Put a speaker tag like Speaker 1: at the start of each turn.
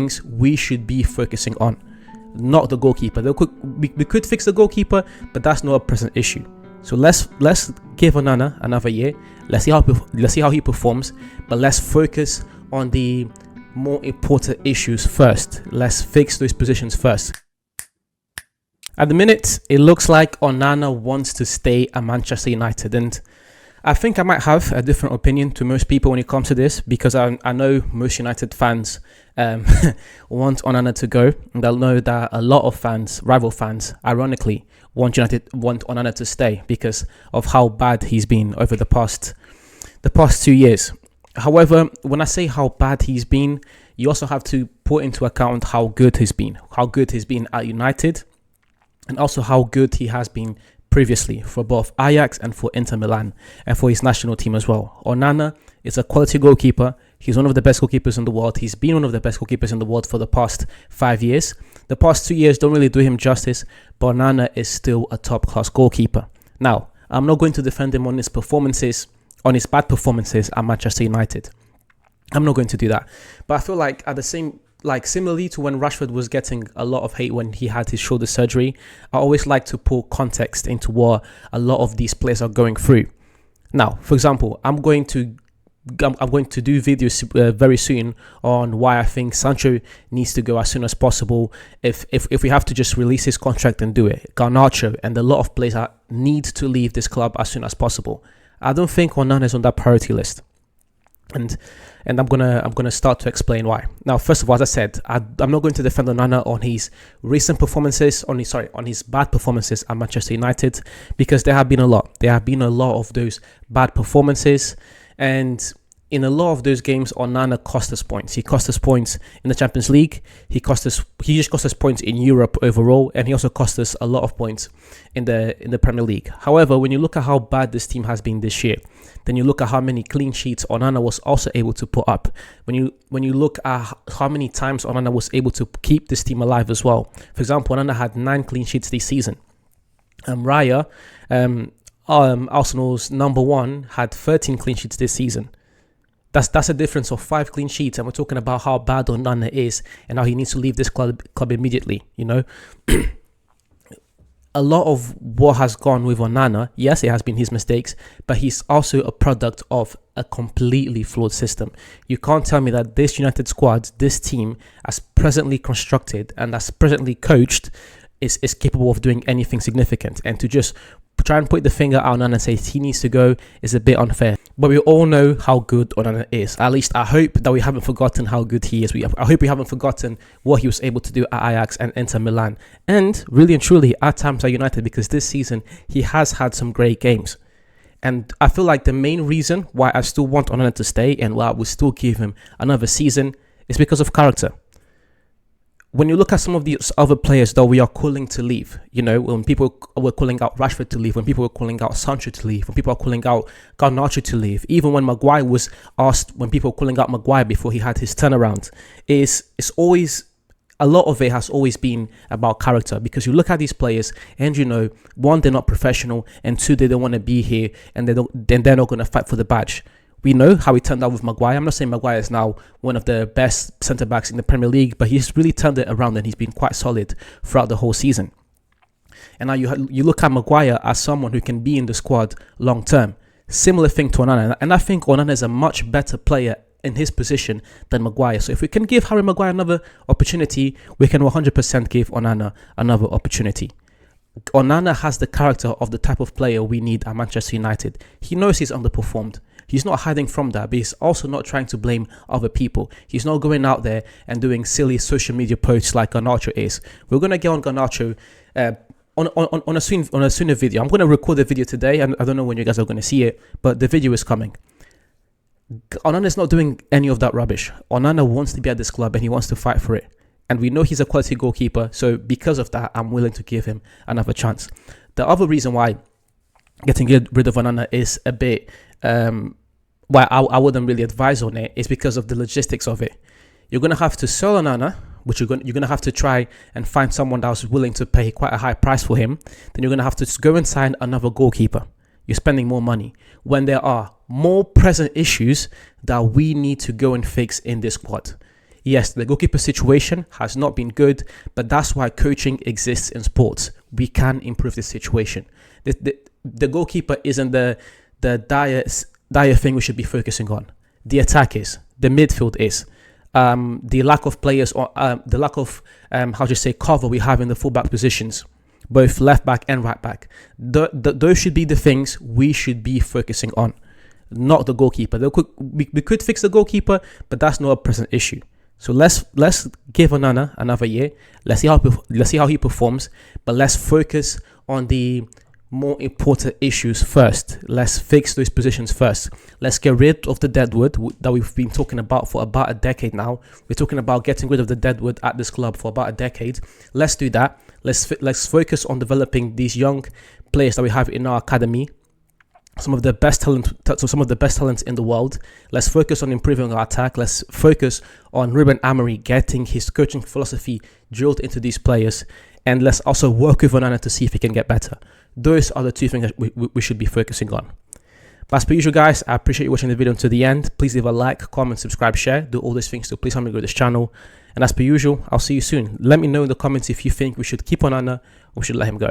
Speaker 1: things we should be focusing on, not the goalkeeper. We could fix the goalkeeper, but that's not a present issue. So let's give Onana another year. Let's see how he performs, but let's focus on the more important issues first. Let's fix those positions first. At the minute, it looks like Onana wants to stay at Manchester United, and I think I might have a different opinion to most people when it comes to this, because I know most United fans want Onana to go, and I know that a lot of fans, rival fans, ironically, want Onana to stay because of how bad he's been over the past 2 years. However, when I say how bad he's been, you also have to put into account how good he's been at United, and also how good he has been previously for both Ajax and for Inter Milan and for his national team as well. Onana is a quality goalkeeper. He's one of the best goalkeepers in the world. He's been one of the best goalkeepers in the world for the past 5 years. The past 2 years don't really do him justice, but Onana is still a top-class goalkeeper. Now, I'm not going to defend him on his bad performances at Manchester United. I'm not going to do that. But I feel like similarly to when Rashford was getting a lot of hate when he had his shoulder surgery, I always like to put context into what a lot of these players are going through. Now, for example, I'm going to do videos very soon on why I think Sancho needs to go as soon as possible. If we have to just release his contract and do it, Garnacho and a lot of players need to leave this club as soon as possible. I don't think Onana is on that priority list. And I'm gonna start to explain why. Now, first of all, as I said, I'm not going to defend Onana on his recent performances, on his bad performances at Manchester United, because there have been a lot. There have been a lot of those bad performances, and in a lot of those games, Onana cost us points. He cost us points in the Champions League. He just cost us points in Europe overall, and he also cost us a lot of points in the Premier League. However, when you look at how bad this team has been this year, then you look at how many clean sheets Onana was also able to put up. When you look at how many times Onana was able to keep this team alive as well. For example, Onana had 9 clean sheets this season. Raya, Arsenal's number 1, had 13 clean sheets this season. That's a difference of 5 clean sheets, and we're talking about how bad Onana is and how he needs to leave this club immediately. You know, a lot of what has gone with Onana, yes, it has been his mistakes, but he's also a product of a completely flawed system. You can't tell me that this United squad, this team, as presently constructed and as presently coached, is capable of doing anything significant. And to just try and point the finger at Onana and say he needs to go is a bit unfair. But we all know how good Onana is. At least I hope that we haven't forgotten how good he is. I hope we haven't forgotten what he was able to do at Ajax and Inter Milan. And really and truly at times at United, because this season he has had some great games. And I feel like the main reason why I still want Onana to stay and why I will still give him another season is because of character. When you look at some of these other players that we are calling to leave, you know, when people were calling out Rashford to leave, when people were calling out Sancho to leave, when people are calling out Garnacho to leave, even when Maguire was asked, when people were calling out Maguire before he had his turnaround, it's always, a lot of it has always been about character. Because you look at these players and, you know, 1, they're not professional, and 2, they don't want to be here, and they're not going to fight for the badge. We know how he turned out with Maguire. I'm not saying Maguire is now one of the best centre-backs in the Premier League, but he's really turned it around and he's been quite solid throughout the whole season. And now you look at Maguire as someone who can be in the squad long-term. Similar thing to Onana. And I think Onana is a much better player in his position than Maguire. So if we can give Harry Maguire another opportunity, we can 100% give Onana another opportunity. Onana has the character of the type of player we need at Manchester United. He knows he's underperformed. He's not hiding from that, but he's also not trying to blame other people. He's not going out there and doing silly social media posts like Garnacho is. We're going to get on Garnacho on a sooner video. I'm going to record the video today, and I don't know when you guys are going to see it, but the video is coming. Onana is not doing any of that rubbish. Onana wants to be at this club and he wants to fight for it. And we know he's a quality goalkeeper, so because of that, I'm willing to give him another chance. The other reason why getting rid of Onana is a bit... why I wouldn't really advise on it is because of the logistics of it. You're going to have to sell Onana, which you're going to have to try and find someone that was willing to pay quite a high price for him. Then you're going to have to go and sign another goalkeeper. You're spending more money when there are more present issues that we need to go and fix in this squad. Yes, the goalkeeper situation has not been good, but that's why coaching exists in sports. We can improve the situation. The goalkeeper isn't the dire thing we should be focusing on. The attack is, the midfield is, the lack of players, or the lack of cover we have in the fullback positions, both left back and right back. Those should be the things we should be focusing on, not the goalkeeper. We could fix the goalkeeper, but that's not a present issue. So let's give Onana another year. Let's see how he performs, but let's focus on the more important issues first. Let's fix those positions first. Let's get rid of the deadwood that we've been talking about for about a decade now. We're talking about getting rid of the deadwood at this club for about a decade. Let's do that. Let's focus on developing these young players that we have in our academy. Some of the best talents in the world. Let's focus on improving our attack. Let's focus on Ruben Amorim getting his coaching philosophy drilled into these players, and let's also work with Onana to see if he can get better. Those are the two things that we should be focusing on. But as per usual, guys, I appreciate you watching the video until the end. Please leave a like, comment, subscribe, share. Do all these things to please help me grow this channel. And as per usual, I'll see you soon. Let me know in the comments if you think we should keep Onana or we should let him go.